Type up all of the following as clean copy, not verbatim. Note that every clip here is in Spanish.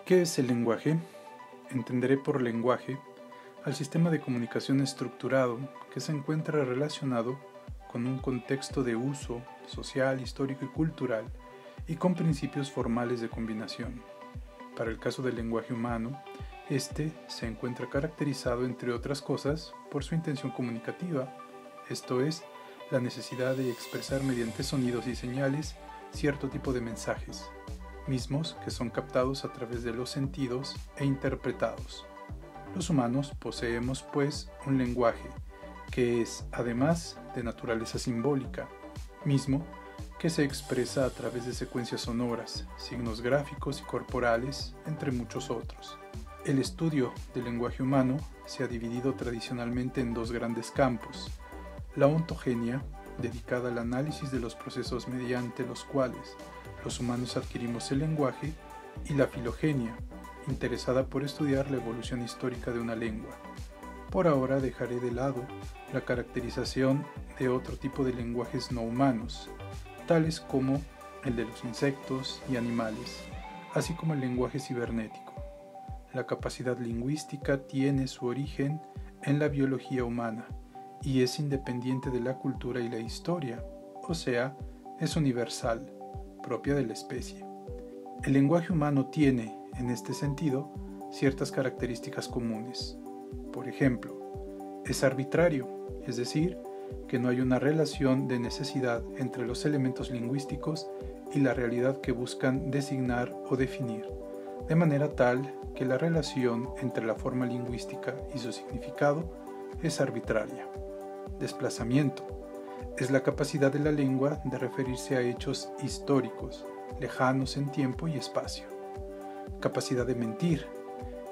¿Qué es el lenguaje? Entenderé por lenguaje al sistema de comunicación estructurado que se encuentra relacionado con un contexto de uso social, histórico y cultural y con principios formales de combinación. Para el caso del lenguaje humano, este se encuentra caracterizado, entre otras cosas, por su intención comunicativa, esto es, la necesidad de expresar mediante sonidos y señales cierto tipo de mensajes, mismos que son captados a través de los sentidos e interpretados. Los humanos poseemos, pues, un lenguaje que es, además, de naturaleza simbólica, mismo que se expresa a través de secuencias sonoras, signos gráficos y corporales, entre muchos otros. El estudio del lenguaje humano se ha dividido tradicionalmente en dos grandes campos: la ontogenia, dedicada al análisis de los procesos mediante los cuales los humanos adquirimos el lenguaje, y la filogenia, interesada por estudiar la evolución histórica de una lengua. Por ahora dejaré de lado la caracterización de otro tipo de lenguajes no humanos, tales como el de los insectos y animales, así como el lenguaje cibernético. La capacidad lingüística tiene su origen en la biología humana y es independiente de la cultura y la historia, o sea, es universal, propia de la especie. El lenguaje humano tiene, en este sentido, ciertas características comunes. Por ejemplo, es arbitrario, es decir, que no hay una relación de necesidad entre los elementos lingüísticos y la realidad que buscan designar o definir, de manera tal que la relación entre la forma lingüística y su significado es arbitraria. Desplazamiento es la capacidad de la lengua de referirse a hechos históricos, lejanos en tiempo y espacio. Capacidad de mentir.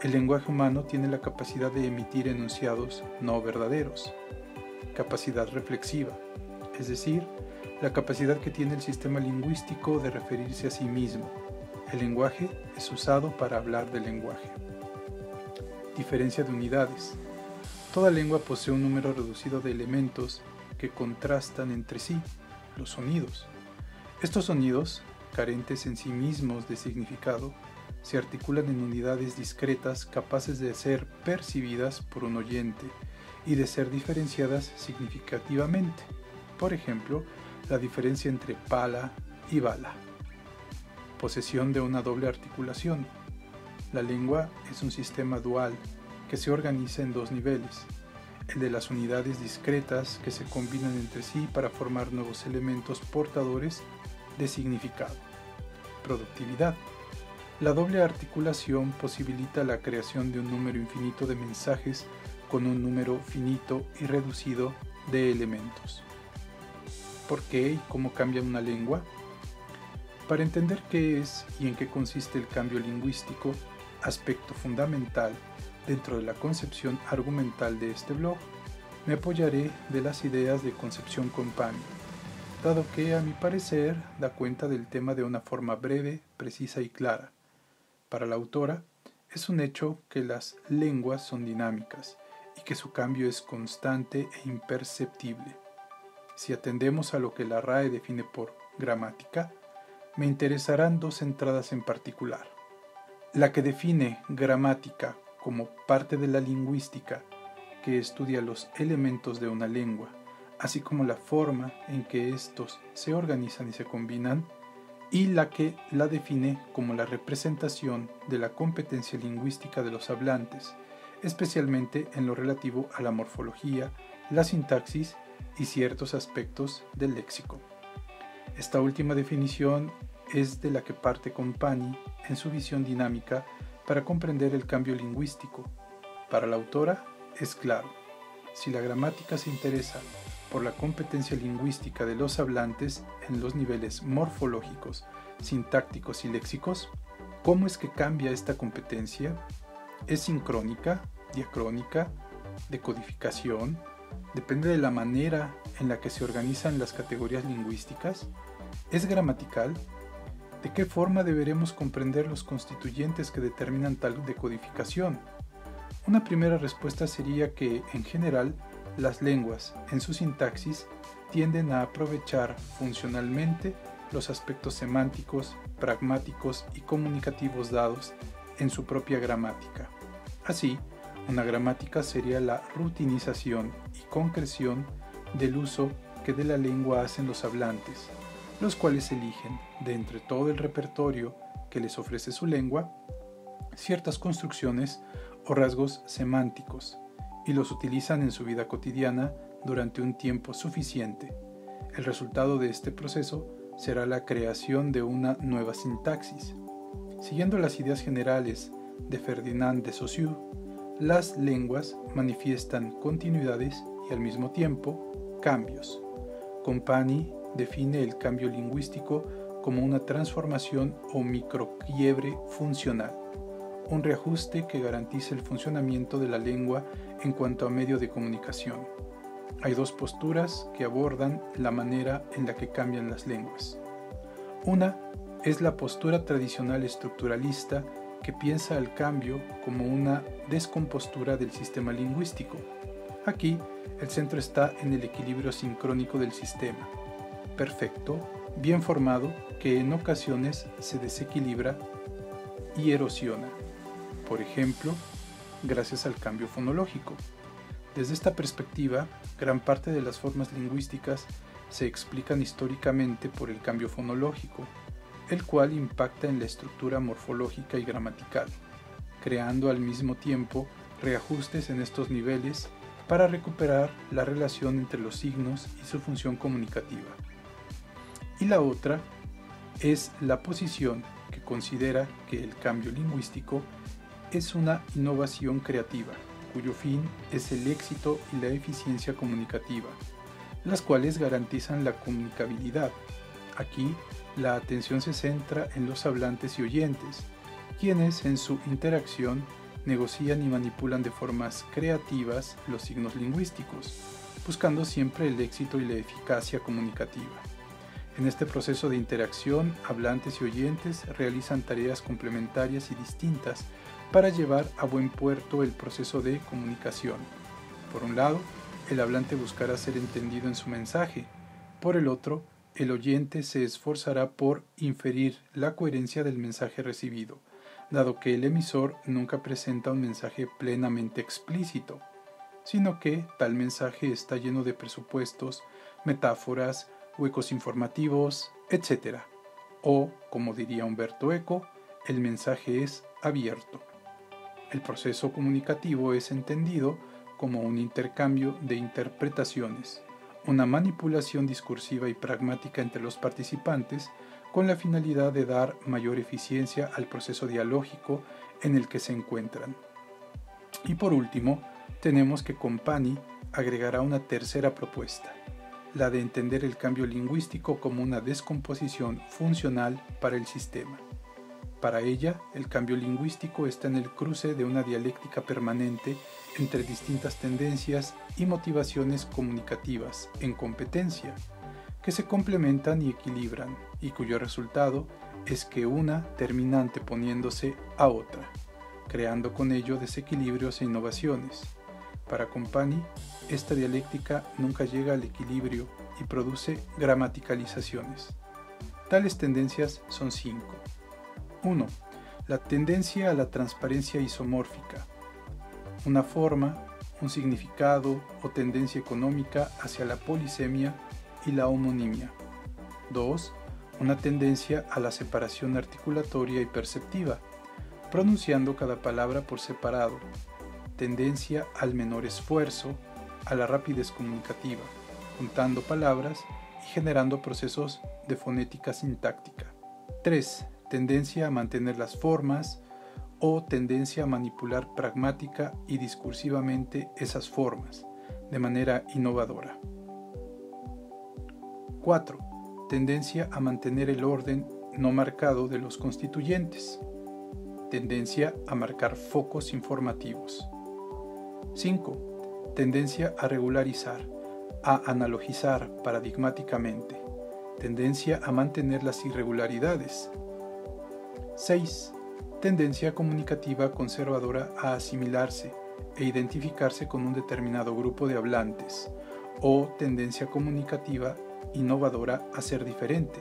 El lenguaje humano tiene la capacidad de emitir enunciados no verdaderos. Capacidad reflexiva, es decir, la capacidad que tiene el sistema lingüístico de referirse a sí mismo. El lenguaje es usado para hablar del lenguaje. Diferencia de unidades. Toda lengua posee un número reducido de elementos que contrastan entre sí, los sonidos. Estos sonidos, carentes en sí mismos de significado, se articulan en unidades discretas capaces de ser percibidas por un oyente y de ser diferenciadas significativamente. Por ejemplo, la diferencia entre pala y bala. Posesión de una doble articulación. La lengua es un sistema dual que se organiza en dos niveles: el de las unidades discretas que se combinan entre sí para formar nuevos elementos portadores de significado. Productividad. La doble articulación posibilita la creación de un número infinito de mensajes con un número finito y reducido de elementos. ¿Por qué y cómo cambia una lengua? Para entender qué es y en qué consiste el cambio lingüístico, aspecto fundamental dentro de la concepción argumental de este blog, me apoyaré de las ideas de Concepción Company, dado que, a mi parecer, da cuenta del tema de una forma breve, precisa y clara. Para la autora, es un hecho que las lenguas son dinámicas y que su cambio es constante e imperceptible. Si atendemos a lo que la RAE define por gramática, me interesarán dos entradas en particular. La que define gramática como parte de la lingüística que estudia los elementos de una lengua, así como la forma en que estos se organizan y se combinan, y la que la define como la representación de la competencia lingüística de los hablantes, especialmente en lo relativo a la morfología, la sintaxis y ciertos aspectos del léxico. Esta última definición es de la que parte Company en su visión dinámica para comprender el cambio lingüístico. Para la autora es claro: si la gramática se interesa por la competencia lingüística de los hablantes en los niveles morfológicos, sintácticos y léxicos, ¿cómo es que cambia esta competencia? ¿Es sincrónica, diacrónica, de codificación? ¿Depende de la manera en la que se organizan las categorías lingüísticas? ¿Es gramatical? ¿De qué forma deberemos comprender los constituyentes que determinan tal decodificación? Una primera respuesta sería que, en general, las lenguas, en su sintaxis, tienden a aprovechar funcionalmente los aspectos semánticos, pragmáticos y comunicativos dados en su propia gramática. Así, una gramática sería la rutinización y concreción del uso que de la lengua hacen los hablantes, los cuales eligen, de entre todo el repertorio que les ofrece su lengua, ciertas construcciones o rasgos semánticos, y los utilizan en su vida cotidiana durante un tiempo suficiente. El resultado de este proceso será la creación de una nueva sintaxis. Siguiendo las ideas generales de Ferdinand de Saussure, las lenguas manifiestan continuidades y al mismo tiempo cambios. Company define el cambio lingüístico como una transformación o microquiebre funcional, un reajuste que garantiza el funcionamiento de la lengua en cuanto a medio de comunicación. Hay dos posturas que abordan la manera en la que cambian las lenguas. Una es la postura tradicional estructuralista que piensa al cambio como una descompostura del sistema lingüístico. Aquí, el centro está en el equilibrio sincrónico del sistema, perfecto, bien formado, que en ocasiones se desequilibra y erosiona, por ejemplo, gracias al cambio fonológico. Desde esta perspectiva, gran parte de las formas lingüísticas se explican históricamente por el cambio fonológico, el cual impacta en la estructura morfológica y gramatical, creando al mismo tiempo reajustes en estos niveles para recuperar la relación entre los signos y su función comunicativa. Y la otra es la posición que considera que el cambio lingüístico es una innovación creativa, cuyo fin es el éxito y la eficiencia comunicativa, las cuales garantizan la comunicabilidad. Aquí, la atención se centra en los hablantes y oyentes, quienes en su interacción negocian y manipulan de formas creativas los signos lingüísticos, buscando siempre el éxito y la eficacia comunicativa. En este proceso de interacción, hablantes y oyentes realizan tareas complementarias y distintas para llevar a buen puerto el proceso de comunicación. Por un lado, el hablante buscará ser entendido en su mensaje. Por el otro, el oyente se esforzará por inferir la coherencia del mensaje recibido, dado que el emisor nunca presenta un mensaje plenamente explícito, sino que tal mensaje está lleno de presupuestos, metáforas, huecos informativos, etc. O, como diría Umberto Eco, el mensaje es abierto. El proceso comunicativo es entendido como un intercambio de interpretaciones, una manipulación discursiva y pragmática entre los participantes con la finalidad de dar mayor eficiencia al proceso dialógico en el que se encuentran. Y por último, tenemos que Company agregará una tercera propuesta, la de entender el cambio lingüístico como una descomposición funcional para el sistema. Para ella, el cambio lingüístico está en el cruce de una dialéctica permanente entre distintas tendencias y motivaciones comunicativas en competencia, que se complementan y equilibran, y cuyo resultado es que una termina anteponiéndose a otra, creando con ello desequilibrios e innovaciones. Para Company, esta dialéctica nunca llega al equilibrio y produce gramaticalizaciones. Tales tendencias son 5. 1. La tendencia a la transparencia isomórfica. Una forma, un significado o tendencia económica hacia la polisemia y la homonimia. 2. Una tendencia a la separación articulatoria y perceptiva, pronunciando cada palabra por separado. Tendencia al menor esfuerzo, a la rapidez comunicativa, juntando palabras y generando procesos de fonética sintáctica. 3. Tendencia a mantener las formas o tendencia a manipular pragmática y discursivamente esas formas, de manera innovadora. 4. Tendencia a mantener el orden no marcado de los constituyentes. Tendencia a marcar focos informativos. 5. Tendencia a regularizar, a analogizar paradigmáticamente. Tendencia a mantener las irregularidades. 6. Tendencia comunicativa conservadora a asimilarse e identificarse con un determinado grupo de hablantes, o tendencia comunicativa innovadora a ser diferente,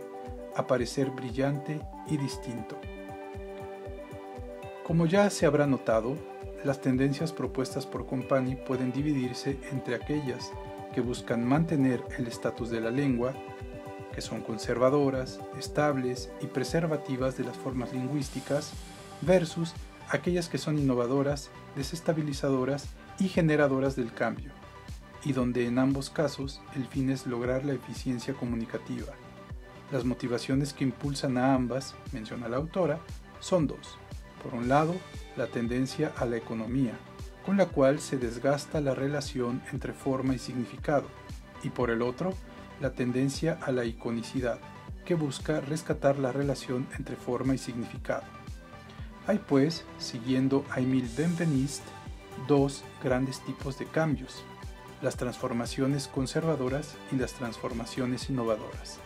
a parecer brillante y distinto. Como ya se habrá notado, las tendencias propuestas por Company pueden dividirse entre aquellas que buscan mantener el estatus de la lengua, que son conservadoras, estables y preservativas de las formas lingüísticas, versus aquellas que son innovadoras, desestabilizadoras y generadoras del cambio, y donde en ambos casos el fin es lograr la eficiencia comunicativa. Las motivaciones que impulsan a ambas, menciona la autora, son dos. Por un lado, la tendencia a la economía, con la cual se desgasta la relación entre forma y significado, y por el otro, la tendencia a la iconicidad, que busca rescatar la relación entre forma y significado. Hay pues, siguiendo a Émile Benveniste, dos grandes tipos de cambios, las transformaciones conservadoras y las transformaciones innovadoras.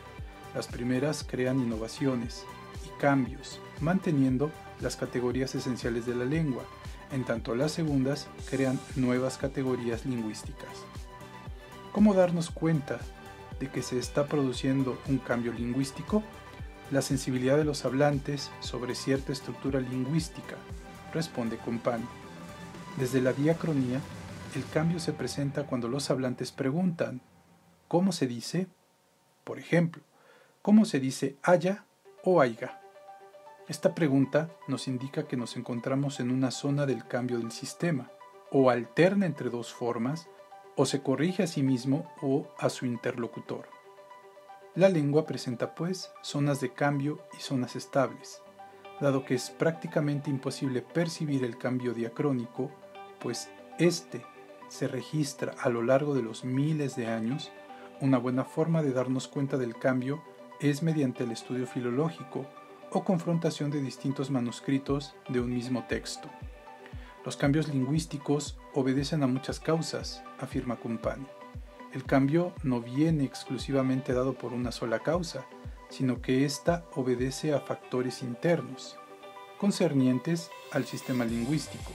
Las primeras crean innovaciones y cambios, manteniendo las categorías esenciales de la lengua, en tanto las segundas crean nuevas categorías lingüísticas. ¿Cómo darnos cuenta de que se está produciendo un cambio lingüístico? La sensibilidad de los hablantes sobre cierta estructura lingüística, responde Company. Desde la diacronía, el cambio se presenta cuando los hablantes preguntan ¿cómo se dice? Por ejemplo, ¿cómo se dice haya o aiga? Esta pregunta nos indica que nos encontramos en una zona del cambio del sistema, o alterna entre dos formas, o se corrige a sí mismo o a su interlocutor. La lengua presenta pues zonas de cambio y zonas estables, dado que es prácticamente imposible percibir el cambio diacrónico, pues éste se registra a lo largo de los miles de años. Una buena forma de darnos cuenta del cambio es mediante el estudio filológico o confrontación de distintos manuscritos de un mismo texto. Los cambios lingüísticos obedecen a muchas causas, afirma Company. El cambio no viene exclusivamente dado por una sola causa, sino que ésta obedece a factores internos, concernientes al sistema lingüístico,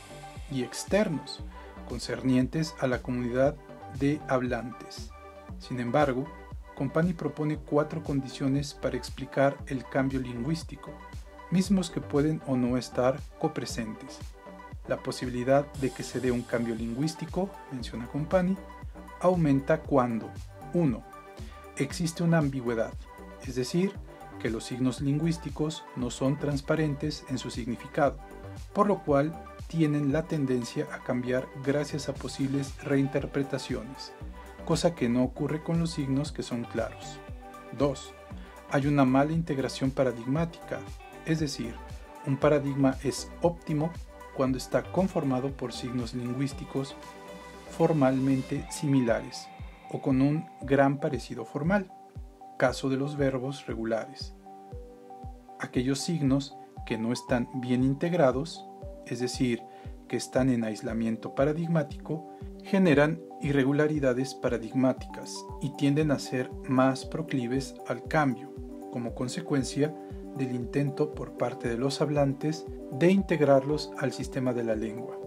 y externos, concernientes a la comunidad de hablantes. Sin embargo, Company propone 4 condiciones para explicar el cambio lingüístico, mismos que pueden o no estar copresentes. La posibilidad de que se dé un cambio lingüístico, menciona Company, aumenta cuando 1. Existe una ambigüedad, es decir, que los signos lingüísticos no son transparentes en su significado, por lo cual tienen la tendencia a cambiar gracias a posibles reinterpretaciones, cosa que no ocurre con los signos que son claros. 2. Hay una mala integración paradigmática, es decir, un paradigma es óptimo cuando está conformado por signos lingüísticos formalmente similares o con un gran parecido formal, caso de los verbos regulares. Aquellos signos que no están bien integrados, es decir, que están en aislamiento paradigmático, generan irregularidades paradigmáticas y tienden a ser más proclives al cambio, como consecuencia del intento por parte de los hablantes de integrarlos al sistema de la lengua.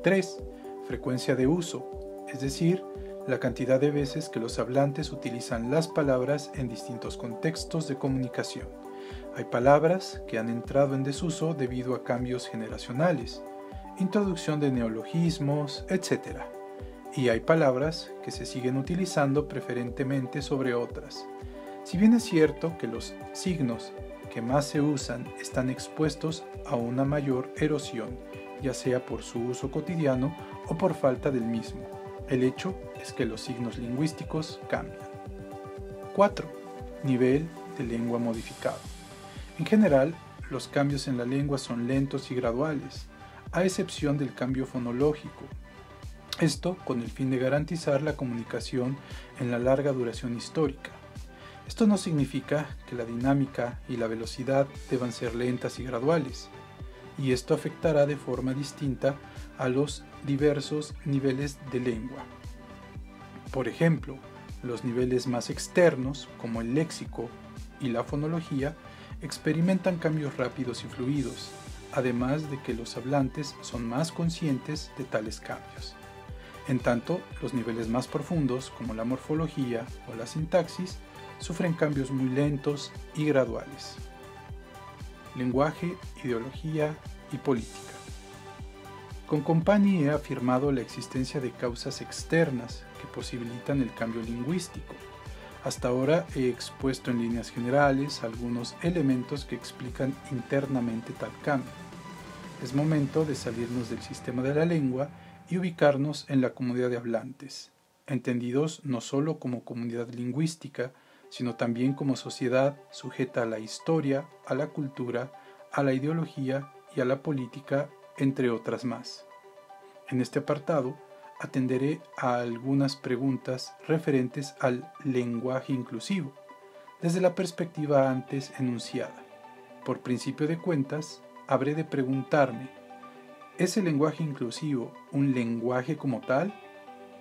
3. Frecuencia de uso, es decir, la cantidad de veces que los hablantes utilizan las palabras en distintos contextos de comunicación. Hay palabras que han entrado en desuso debido a cambios generacionales, introducción de neologismos, etc. Y hay palabras que se siguen utilizando preferentemente sobre otras. Si bien es cierto que los signos que más se usan están expuestos a una mayor erosión, ya sea por su uso cotidiano o por falta del mismo, el hecho es que los signos lingüísticos cambian. 4. Nivel de lengua modificado. En general, los cambios en la lengua son lentos y graduales, a excepción del cambio fonológico. Esto con el fin de garantizar la comunicación en la larga duración histórica. Esto no significa que la dinámica y la velocidad deban ser lentas y graduales, y esto afectará de forma distinta a los diversos niveles de lengua. Por ejemplo, los niveles más externos, como el léxico y la fonología, experimentan cambios rápidos y fluidos, además de que los hablantes son más conscientes de tales cambios. En tanto, los niveles más profundos, como la morfología o la sintaxis, sufren cambios muy lentos y graduales. Lenguaje, ideología y política. Con Compagni he afirmado la existencia de causas externas que posibilitan el cambio lingüístico. Hasta ahora he expuesto en líneas generales algunos elementos que explican internamente tal cambio. Es momento de salirnos del sistema de la lengua y ubicarnos en la comunidad de hablantes, entendidos no solo como comunidad lingüística, sino también como sociedad sujeta a la historia, a la cultura, a la ideología y a la política, entre otras más. En este apartado atenderé a algunas preguntas referentes al lenguaje inclusivo, desde la perspectiva antes enunciada. Por principio de cuentas, habré de preguntarme, ¿es el lenguaje inclusivo un lenguaje como tal?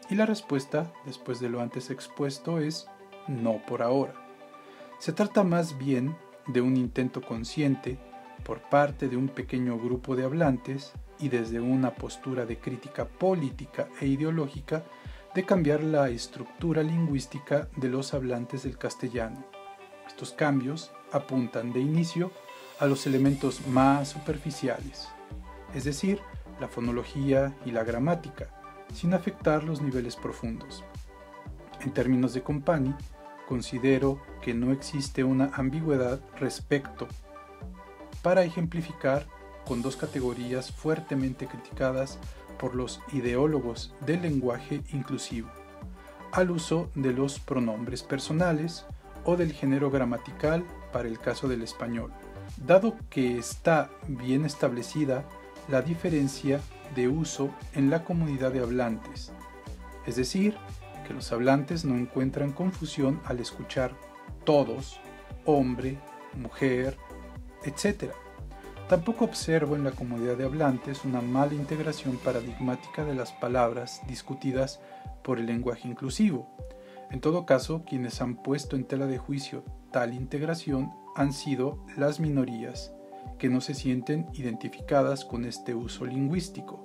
Y la respuesta, después de lo antes expuesto, es no por ahora. Se trata más bien de un intento consciente por parte de un pequeño grupo de hablantes y desde una postura de crítica política e ideológica de cambiar la estructura lingüística de los hablantes del castellano. Estos cambios apuntan de inicio a los elementos más superficiales, es decir, la fonología y la gramática, sin afectar los niveles profundos. En términos de Compagni, considero que no existe una ambigüedad respecto para ejemplificar con dos categorías fuertemente criticadas por los ideólogos del lenguaje inclusivo, al uso de los pronombres personales o del género gramatical para el caso del español, dado que está bien establecida la diferencia de uso en la comunidad de hablantes, es decir, que los hablantes no encuentran confusión al escuchar todos, hombre, mujer, etc. Tampoco observo en la comunidad de hablantes una mala integración paradigmática de las palabras discutidas por el lenguaje inclusivo. En todo caso, quienes han puesto en tela de juicio tal integración han sido las minorías, que no se sienten identificadas con este uso lingüístico.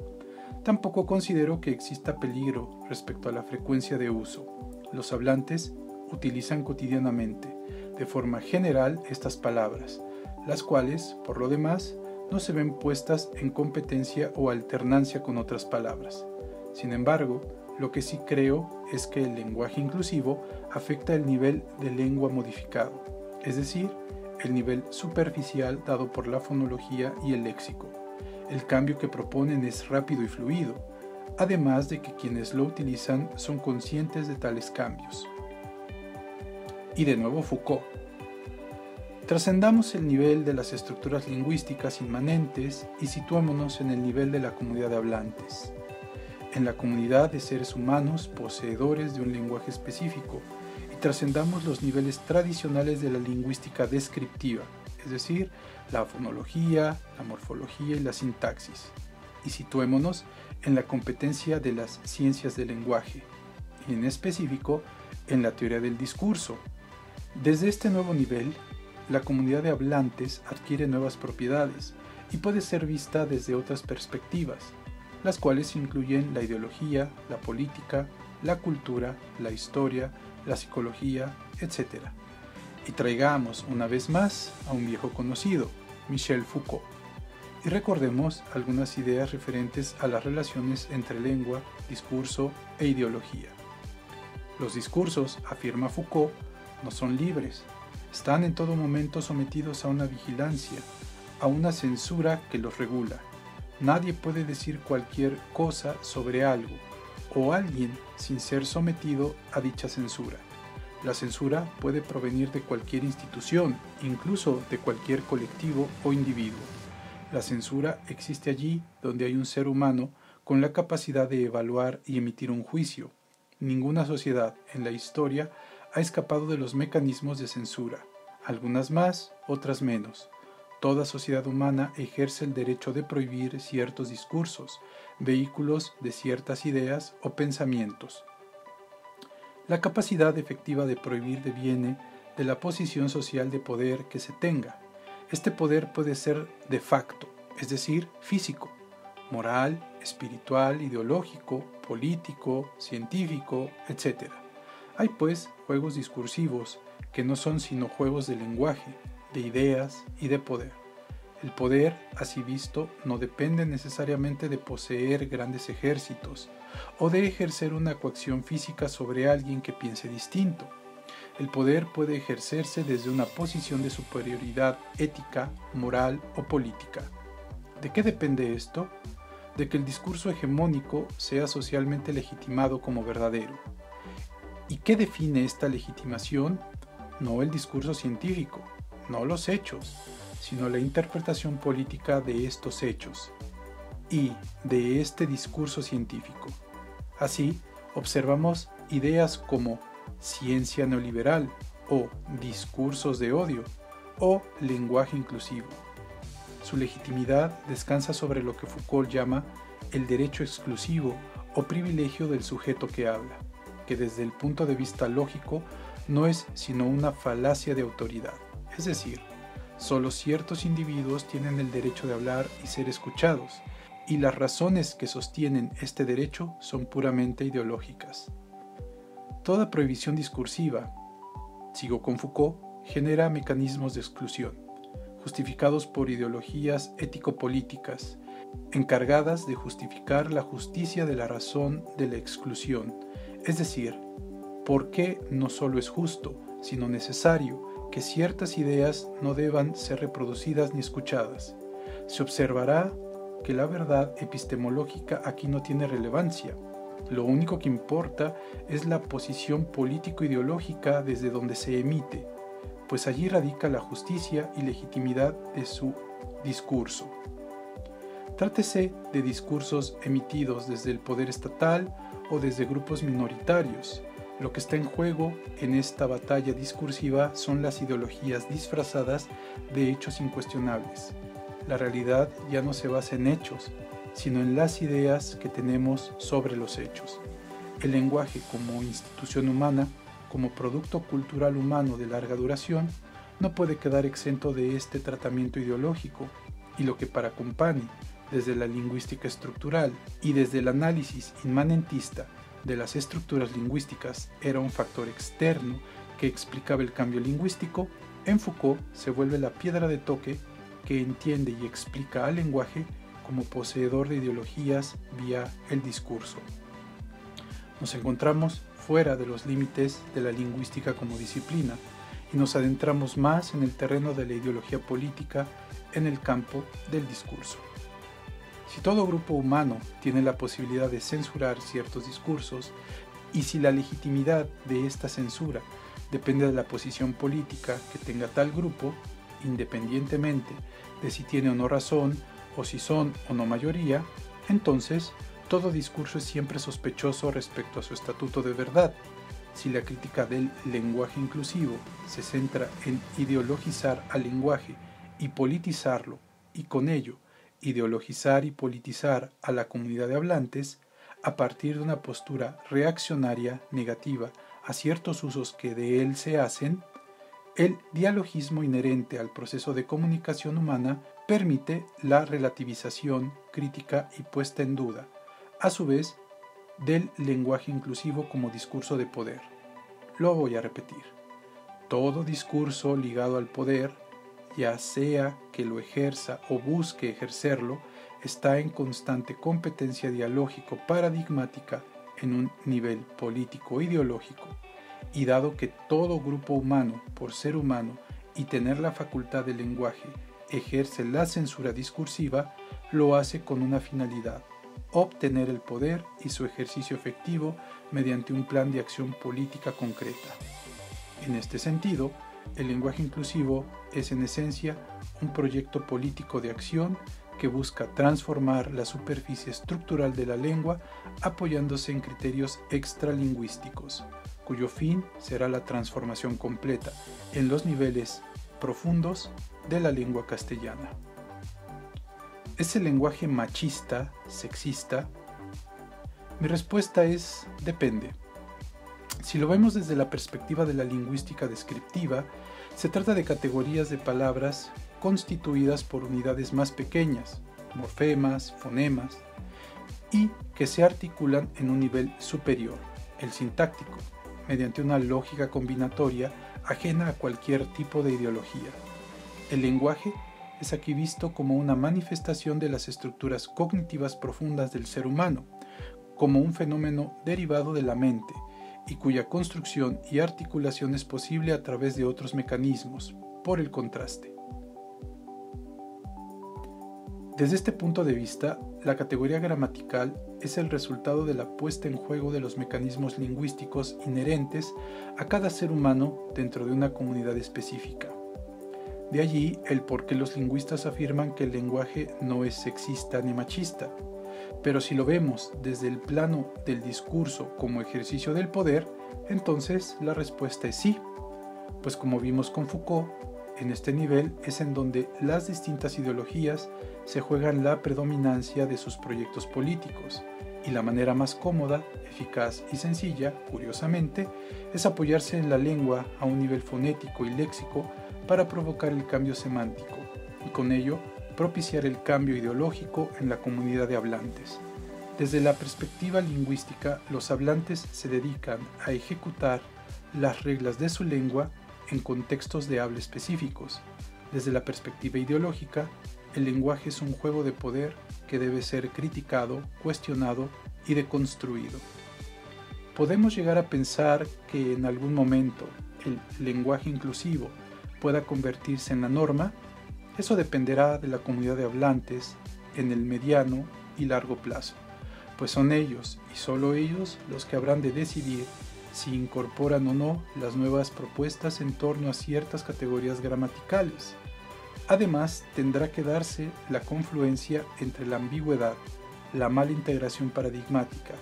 Tampoco considero que exista peligro respecto a la frecuencia de uso. Los hablantes utilizan cotidianamente, de forma general, estas palabras, las cuales, por lo demás, no se ven puestas en competencia o alternancia con otras palabras. Sin embargo, lo que sí creo es que el lenguaje inclusivo afecta el nivel de lengua modificado, es decir, el nivel superficial dado por la fonología y el léxico. El cambio que proponen es rápido y fluido, además de que quienes lo utilizan son conscientes de tales cambios. Y de nuevo Foucault. Trascendamos el nivel de las estructuras lingüísticas inmanentes y situémonos en el nivel de la comunidad de hablantes. En la comunidad de seres humanos poseedores de un lenguaje específico, y trascendamos los niveles tradicionales de la lingüística descriptiva, es decir, la fonología, la morfología y la sintaxis, y situémonos en la competencia de las ciencias del lenguaje, y en específico en la teoría del discurso. Desde este nuevo nivel, la comunidad de hablantes adquiere nuevas propiedades y puede ser vista desde otras perspectivas, las cuales incluyen la ideología, la política, la cultura, la historia, la psicología, etc. Y traigamos una vez más a un viejo conocido, Michel Foucault, y recordemos algunas ideas referentes a las relaciones entre lengua, discurso e ideología. Los discursos, afirma Foucault, no son libres, están en todo momento sometidos a una vigilancia, a una censura que los regula. Nadie puede decir cualquier cosa sobre algo o alguien sin ser sometido a dicha censura. La censura puede provenir de cualquier institución, incluso de cualquier colectivo o individuo. La censura existe allí donde hay un ser humano con la capacidad de evaluar y emitir un juicio. Ninguna sociedad en la historia ha escapado de los mecanismos de censura, algunas más, otras menos. Toda sociedad humana ejerce el derecho de prohibir ciertos discursos, vehículos de ciertas ideas o pensamientos. La capacidad efectiva de prohibir deviene de la posición social de poder que se tenga. Este poder puede ser de facto, es decir, físico, moral, espiritual, ideológico, político, científico, etc. Hay pues juegos discursivos que no son sino juegos de lenguaje, de ideas y de poder. El poder, así visto, no depende necesariamente de poseer grandes ejércitos o de ejercer una coacción física sobre alguien que piense distinto. El poder puede ejercerse desde una posición de superioridad ética, moral o política. ¿De qué depende esto? De que el discurso hegemónico sea socialmente legitimado como verdadero. ¿Y qué define esta legitimación? No el discurso científico, no los hechos, sino la interpretación política de estos hechos y de este discurso científico. Así, observamos ideas como ciencia neoliberal o discursos de odio o lenguaje inclusivo. Su legitimidad descansa sobre lo que Foucault llama el derecho exclusivo o privilegio del sujeto que habla, que desde el punto de vista lógico no es sino una falacia de autoridad, es decir, solo ciertos individuos tienen el derecho de hablar y ser escuchados, y las razones que sostienen este derecho son puramente ideológicas. Toda prohibición discursiva, sigo con Foucault, genera mecanismos de exclusión, justificados por ideologías ético-políticas, encargadas de justificar la justicia de la razón de la exclusión, es decir, por qué no solo es justo, sino necesario que ciertas ideas no deban ser reproducidas ni escuchadas. Se observará que la verdad epistemológica aquí no tiene relevancia. Lo único que importa es la posición político-ideológica desde donde se emite, pues allí radica la justicia y legitimidad de su discurso. Trátese de discursos emitidos desde el poder estatal o desde grupos minoritarios. Lo que está en juego en esta batalla discursiva son las ideologías disfrazadas de hechos incuestionables. La realidad ya no se basa en hechos, sino en las ideas que tenemos sobre los hechos. El lenguaje como institución humana, como producto cultural humano de larga duración, no puede quedar exento de este tratamiento ideológico, y lo que para Company, desde la lingüística estructural y desde el análisis inmanentista de las estructuras lingüísticas era un factor externo que explicaba el cambio lingüístico, en Foucault se vuelve la piedra de toque que entiende y explica al lenguaje como poseedor de ideologías vía el discurso. Nos encontramos fuera de los límites de la lingüística como disciplina y nos adentramos más en el terreno de la ideología política en el campo del discurso. Si todo grupo humano tiene la posibilidad de censurar ciertos discursos y si la legitimidad de esta censura depende de la posición política que tenga tal grupo, independientemente de si tiene o no razón o si son o no mayoría, entonces todo discurso es siempre sospechoso respecto a su estatuto de verdad. Si la crítica del lenguaje inclusivo se centra en ideologizar al lenguaje y politizarlo, y con ello ideologizar y politizar a la comunidad de hablantes, a partir de una postura reaccionaria negativa a ciertos usos que de él se hacen, el dialogismo inherente al proceso de comunicación humana permite la relativización, crítica y puesta en duda, a su vez, del lenguaje inclusivo como discurso de poder. Lo voy a repetir. Todo discurso ligado al poder, ya sea que lo ejerza o busque ejercerlo, está en constante competencia dialógico-paradigmática en un nivel político-ideológico, y dado que todo grupo humano, por ser humano y tener la facultad del lenguaje, ejerce la censura discursiva, lo hace con una finalidad: obtener el poder y su ejercicio efectivo mediante un plan de acción política concreta. En este sentido, el lenguaje inclusivo es en esencia un proyecto político de acción que busca transformar la superficie estructural de la lengua apoyándose en criterios extralingüísticos, cuyo fin será la transformación completa en los niveles profundos de la lengua castellana. ¿Es el lenguaje machista, sexista? Mi respuesta es depende. Si lo vemos desde la perspectiva de la lingüística descriptiva, se trata de categorías de palabras constituidas por unidades más pequeñas, morfemas, fonemas, y que se articulan en un nivel superior, el sintáctico, mediante una lógica combinatoria ajena a cualquier tipo de ideología. El lenguaje es aquí visto como una manifestación de las estructuras cognitivas profundas del ser humano, como un fenómeno derivado de la mente, y cuya construcción y articulación es posible a través de otros mecanismos, por el contraste. Desde este punto de vista, la categoría gramatical es el resultado de la puesta en juego de los mecanismos lingüísticos inherentes a cada ser humano dentro de una comunidad específica. De allí el por qué los lingüistas afirman que el lenguaje no es sexista ni machista. Pero si lo vemos desde el plano del discurso como ejercicio del poder, entonces la respuesta es sí, pues como vimos con Foucault, en este nivel es en donde las distintas ideologías se juegan la predominancia de sus proyectos políticos, y la manera más cómoda, eficaz y sencilla, curiosamente, es apoyarse en la lengua a un nivel fonético y léxico para provocar el cambio semántico, y con ello propiciar el cambio ideológico en la comunidad de hablantes. Desde la perspectiva lingüística, los hablantes se dedican a ejecutar las reglas de su lengua en contextos de habla específicos. Desde la perspectiva ideológica, el lenguaje es un juego de poder que debe ser criticado, cuestionado y deconstruido. Podemos llegar a pensar que en algún momento el lenguaje inclusivo pueda convertirse en la norma. Eso dependerá de la comunidad de hablantes en el mediano y largo plazo, pues son ellos y solo ellos los que habrán de decidir si incorporan o no las nuevas propuestas en torno a ciertas categorías gramaticales. Además, tendrá que darse la confluencia entre la ambigüedad, la mala integración paradigmática,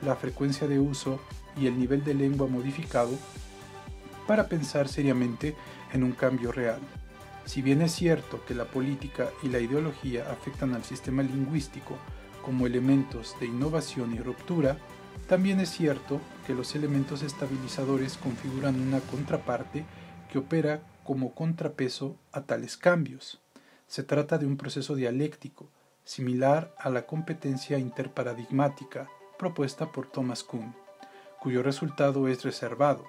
la frecuencia de uso y el nivel de lengua modificado para pensar seriamente en un cambio real. Si bien es cierto que la política y la ideología afectan al sistema lingüístico como elementos de innovación y ruptura, también es cierto que los elementos estabilizadores configuran una contraparte que opera como contrapeso a tales cambios. Se trata de un proceso dialéctico, similar a la competencia interparadigmática propuesta por Thomas Kuhn, cuyo resultado es reservado.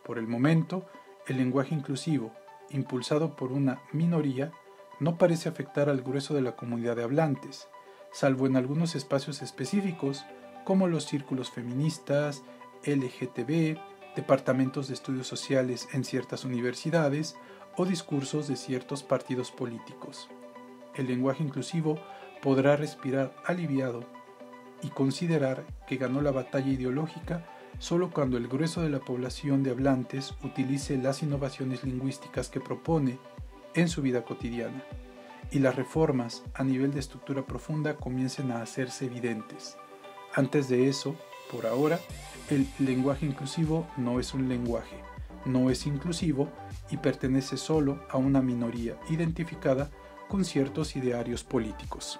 Por el momento, el lenguaje inclusivo, impulsado por una minoría, no parece afectar al grueso de la comunidad de hablantes, salvo en algunos espacios específicos como los círculos feministas, LGTB, departamentos de estudios sociales en ciertas universidades o discursos de ciertos partidos políticos. El lenguaje inclusivo podrá respirar aliviado y considerar que ganó la batalla ideológica solo cuando el grueso de la población de hablantes utilice las innovaciones lingüísticas que propone en su vida cotidiana y las reformas a nivel de estructura profunda comiencen a hacerse evidentes. Antes de eso, por ahora, el lenguaje inclusivo no es un lenguaje, no es inclusivo y pertenece solo a una minoría identificada con ciertos idearios políticos.